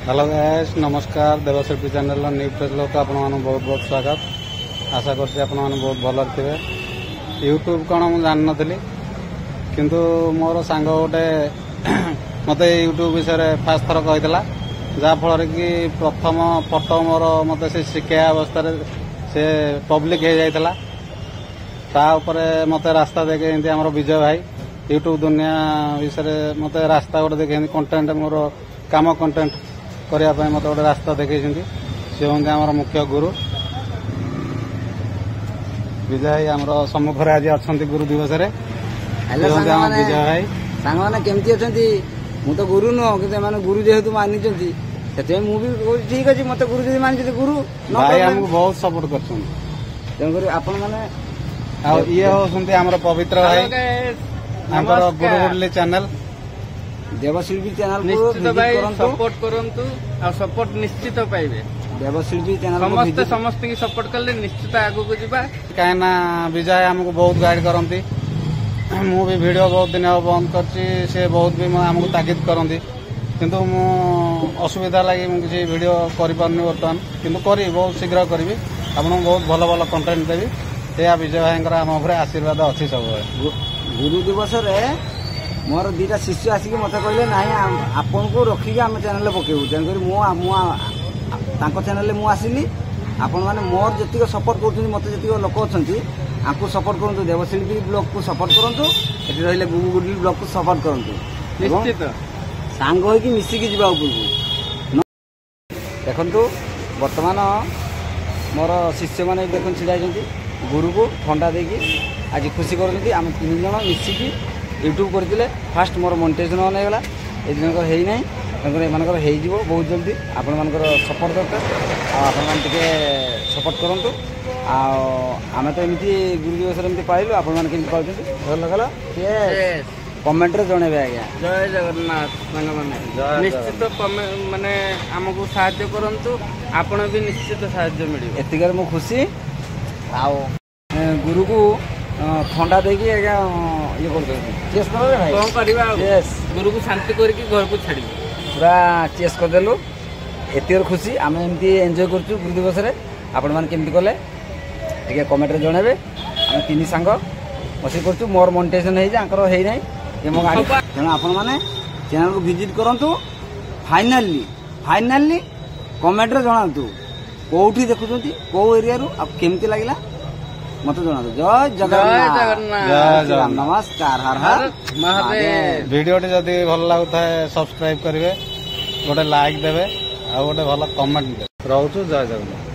Hello guys नमस्कार देवशिल्पी channel new page लोक आप बहुत बहुत स्वागत आशा करते आप बहुत भल थे यूट्यूब कौन मुझे जान नी किंतु मोर सांग गोटे मत यूट्यूब विषय फास्ट थर कही जहाँफल कि प्रथम फोटो मोर मत से शिक्षा अवस्था से पब्लिक हो जाता मत रास्ता देखे आम विजय भाई यूट्यूब दुनिया विषय मत रास्ता गोटे देखे कंटेंट मोर काम कंटेंट करने मत गोटे रास्ता देखे सी हूँ आम मुख्य गुरु विजय भाई आम सम्मुखें आज अच्छा गुरु दिवस विजय भाई सांग मैंने केमती अच्छा मु तो गुरु नुह कि गुरु जेहेतु मानी से ठीक अच्छे मत गुरु जी मानी गुरु भाई आमको बहुत सपोर्ट कर आपण मैंने ये होती आम पवित्र भाई गुरुगुरली चैनल देवशिल्पी चैनल निश्चित भाई सपोर्ट करंतु आ सपोर्ट निश्चित पाइबे देवशिल्पी चैनल समस्त समस्त की सपोर्ट करले निश्चित आगु को जीवा कहीं विजय हमको बहुत गाइड करती मु भी वीडियो बहुत दिन बंद कर बहुत भी आमको ताकीद करती किंतु मु असुविधा लगी मुझे वीडियो कर पारनी बर्तमान किंतु करी बहुत शीघ्र करी आपको बहुत भल भल कंटेंट देवी या विजय भाई आम उपर आशीर्वाद अच्छी सब गुरु दिवस मोर दीटा शिष्य आसिक मत कहले ना आपन को रखिकी आम चैनल पकेबू तेणुक चैनल मुझे आपण मैंने मोर जी सपोर्ट कर मत जी लोक अच्छा आपको सपोर्ट करूँ देवशिल्पी ब्लॉग को सपोर्ट करूँ ये रही गुरुगुरली ब्लॉग को सपोर्ट करूँ निश्चित सांग हो मिसिकी जा उपरको देखु बर्तमान मोर शिष्य मैंने देख छिड़ा गुरु को ठंडा देकी आज खुशी करते आम 3 जन मिसिकी यूट्यूब करते फास्ट मोर मोनेटाइजेशन होनेगला ये दिन है ना एमर हो बहुत जल्दी आपण मान सपोर्ट दरकार आपे सपोर्ट करूँ आम तो एमती गुरु दिवस एमती पाइलु आपण मैंने पाते भल लगला कमेंट रे जणेबे आज्ञा जय जगन्नाथ सांग माने निश्चित माने हमको साहाय्य करंतु आपण भी निश्चित साहाय्य मिली एतिकर मु खुशी आ गुरु को ठंडा देकी ये चेस कर गुरु को शांति करके घर को छाड़ी पूरा चेस करदेलु एतिकर खुशी आम एमती एंजॉय करछु गुरु दिवस रे आपण मान केमती कले टिके कमेंट रे जणेबे हम 3 सांग बसी करछु मोर मोनेटाइजेशन हे जांकर हे नै ये मो गाड़ी तेणु आपण माने चैनल को विजिट करंतु फाइनली कमेंट रे जणातु कोठी देखुछंती को एरिया रु अब केमती लागला मत जना जय जगन्नाथ नमस्कार हर हर महादेव वीडियो जदि भल लगुता है सब्सक्राइब करेंगे गोटे लाइक देवे आ गोटे भल कमेंट देवे रोचु जय जगन्नाथ।